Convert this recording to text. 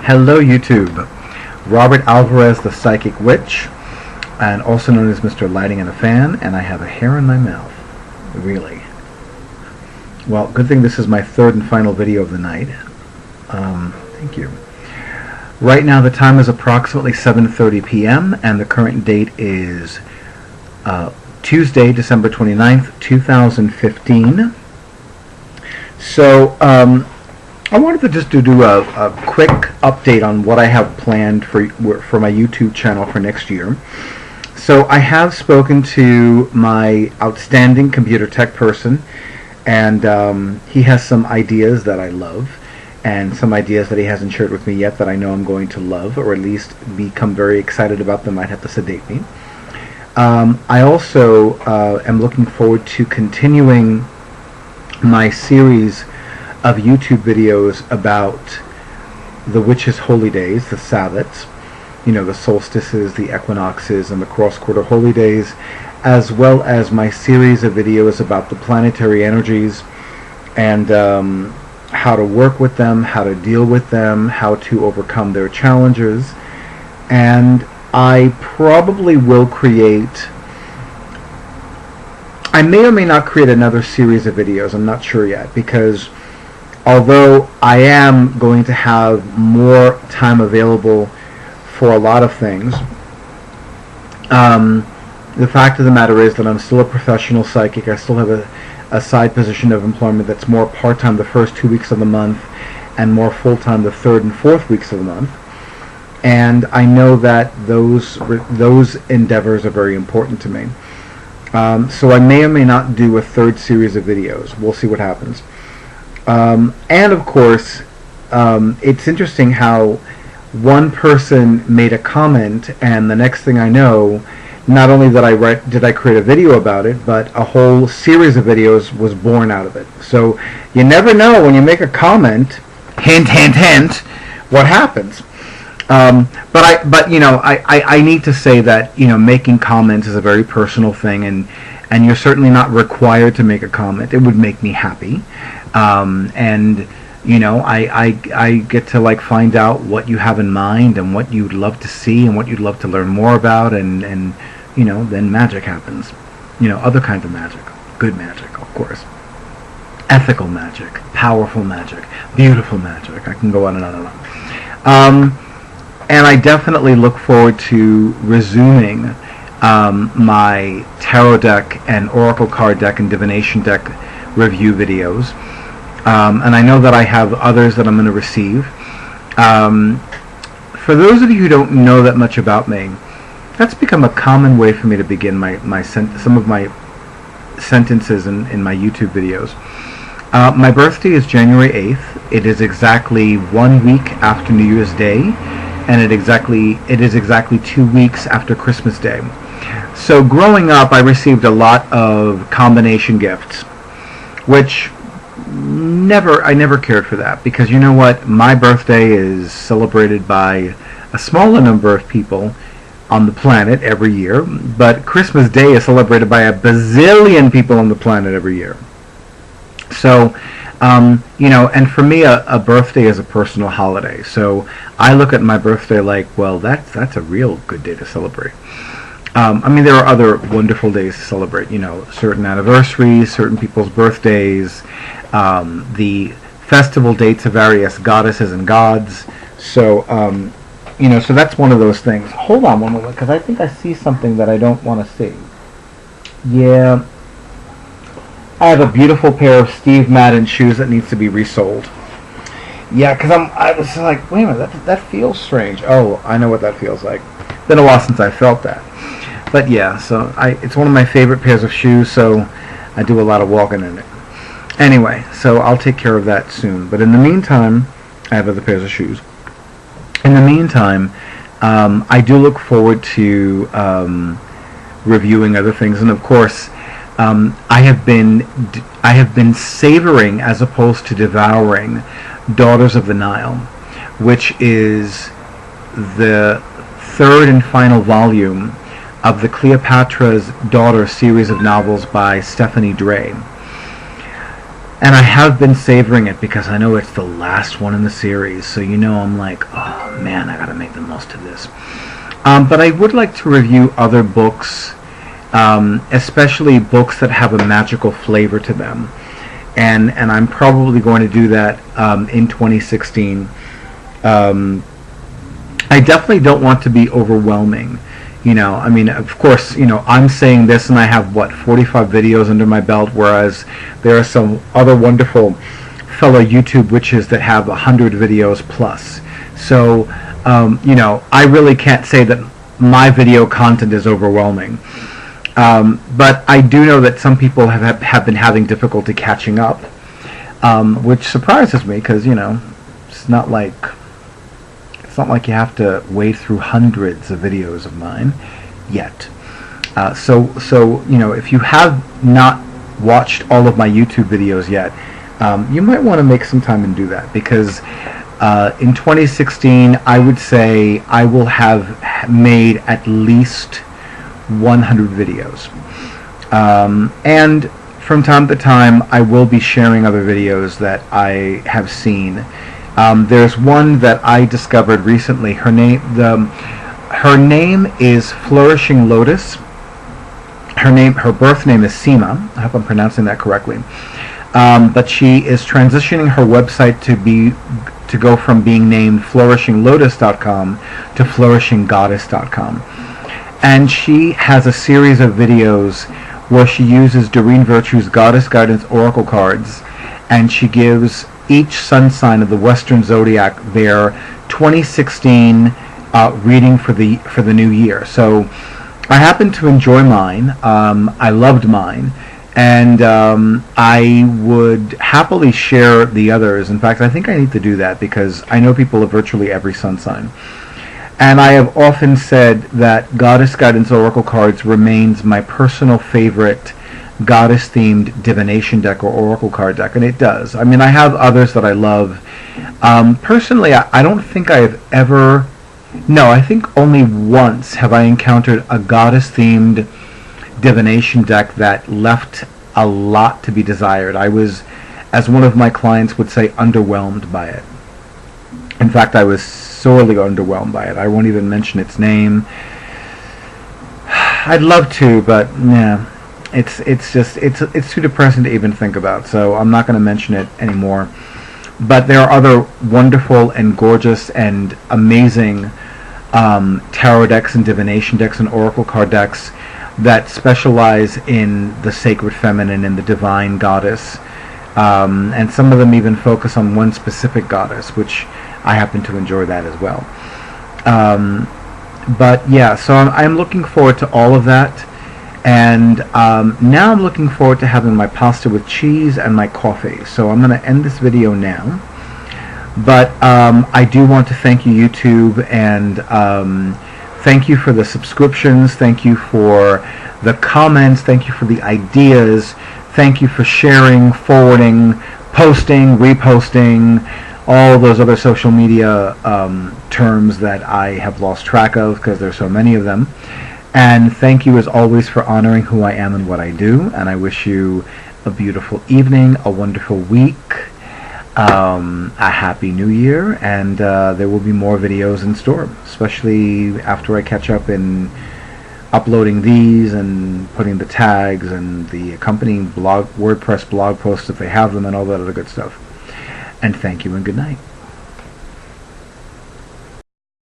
Hello YouTube, Robert Alvarez the Psychic Witch, and also known as Mr. Lighting and a Fan, and I have a hair in my mouth. Really. Well, good thing this is my third and final video of the night. Thank you. Right now the time is approximately 7:30 p.m. and the current date is Tuesday, December 29th, 2015. So, I wanted to just do a quick update on what I have planned for my YouTube channel for next year. So I have spoken to my outstanding computer tech person, and he has some ideas that I love, and some ideas that he hasn't shared with me yet that I know I'm going to love, or at least become very excited about. That might have to sedate me. I also am looking forward to continuing my series of YouTube videos about the witches' holy days, the Sabbats, the solstices, the equinoxes, and the cross-quarter holy days, as well as my series of videos about the planetary energies and how to work with them, how to deal with them, how to overcome their challenges. And I probably will I may or may not create another series of videos. I'm not sure yet, because although I am going to have more time available for a lot of things, the fact of the matter is that I'm still a professional psychic. I still have a side position of employment that's more part-time the first 2 weeks of the month and more full-time the third and fourth weeks of the month. And I know that those endeavors are very important to me. So I may or may not do a third series of videos. We'll see what happens. And of course, it's interesting how one person made a comment, and the next thing I know, not only did I create a video about it, but a whole series of videos was born out of it. So you never know when you make a comment, hint, hint, hint, what happens. But I need to say that making comments is a very personal thing, and you're certainly not required to make a comment. It would make me happy. And I get to find out what you have in mind and what you'd love to see and what you'd love to learn more about, and then magic happens. Other kinds of magic, good magic, of course, ethical magic, powerful magic, beautiful magic. I can go on and on and on. And I definitely look forward to resuming my tarot deck and oracle card deck and divination deck review videos. And I know that I have others that I'm going to receive. For those of you who don't know that much about me, that's become a common way for me to begin some of my sentences in my YouTube videos. My birthday is January 8th. It is exactly 1 week after New Year's Day, and it is exactly 2 weeks after Christmas Day. So growing up, I received a lot of combination gifts, which I never cared for that, because you know what? My birthday is celebrated by a smaller number of people on the planet every year, but Christmas Day is celebrated by a bazillion people on the planet every year. So, and for me, a birthday is a personal holiday. So I look at my birthday like, well, that's a real good day to celebrate. There are other wonderful days to celebrate, certain anniversaries, certain people's birthdays, the festival dates of various goddesses and gods. So, so that's one of those things. Hold on one moment, because I think I see something that I don't want to see. Yeah. I have a beautiful pair of Steve Madden shoes that needs to be resold. Yeah, because I was like, wait a minute, that feels strange. Oh, I know what that feels like. It's been a while since I felt that. But yeah, so it's one of my favorite pairs of shoes, so I do a lot of walking in it. Anyway, so I'll take care of that soon. But in the meantime, I have other pairs of shoes. In the meantime, I do look forward to reviewing other things, and of course, I have been savoring, as opposed to devouring, Daughters of the Nile, which is the third and final volume of the Cleopatra's Daughter series of novels by Stephanie Dray. And I have been savoring it because I know it's the last one in the series, so I'm like, oh, man, I gotta make the most of this. But I would like to review other books, especially books that have a magical flavor to them. And I'm probably going to do that in 2016. I definitely don't want to be overwhelming. I mean, of course, I'm saying this and I have, 45 videos under my belt, whereas there are some other wonderful fellow YouTube witches that have 100 videos plus. So, I really can't say that my video content is overwhelming. But I do know that some people have been having difficulty catching up, which surprises me because, it's not like you have to wade through hundreds of videos of mine yet. So if you have not watched all of my YouTube videos yet, you might want to make some time and do that, because in 2016, I would say I will have made at least 100 videos. And from time to time, I will be sharing other videos that I have seen. There's one that I discovered recently. Her name is Flourishing Lotus. Her birth name is Seema. I hope I'm pronouncing that correctly. But she is transitioning her website to go from being named flourishinglotus.com to flourishinggoddess.com. And she has a series of videos where she uses Doreen Virtue's Goddess Guidance Oracle cards, and she gives each sun sign of the Western Zodiac their 2016 reading for the new year. So I happen to enjoy mine. I loved mine, and I would happily share the others. In fact, I think I need to do that because I know people of virtually every sun sign. And I have often said that Goddess Guidance Oracle cards remains my personal favorite goddess-themed divination deck or oracle card deck, and it does. I mean, I have others that I love. Personally, I don't think I have ever... No, I think only once have I encountered a goddess-themed divination deck that left a lot to be desired. I was, as one of my clients would say, underwhelmed by it. In fact, I was sorely underwhelmed by it. I won't even mention its name. I'd love to, but yeah. It's too depressing to even think about, so I'm not going to mention it anymore. But there are other wonderful and gorgeous and amazing tarot decks and divination decks and oracle card decks that specialize in the sacred feminine and the divine goddess. And some of them even focus on one specific goddess, which I happen to enjoy that as well. But yeah, so I'm looking forward to all of that. And now I'm looking forward to having my pasta with cheese and my coffee. So I'm going to end this video now. But I do want to thank you, YouTube, and thank you for the subscriptions. Thank you for the comments. Thank you for the ideas. Thank you for sharing, forwarding, posting, reposting, all those other social media terms that I have lost track of because there's so many of them. And thank you as always for honoring who I am and what I do. And I wish you a beautiful evening, a wonderful week, a happy new year, and there will be more videos in store, especially after I catch up in uploading these and putting the tags and the accompanying WordPress blog posts if they have them and all that other good stuff. And thank you and good night.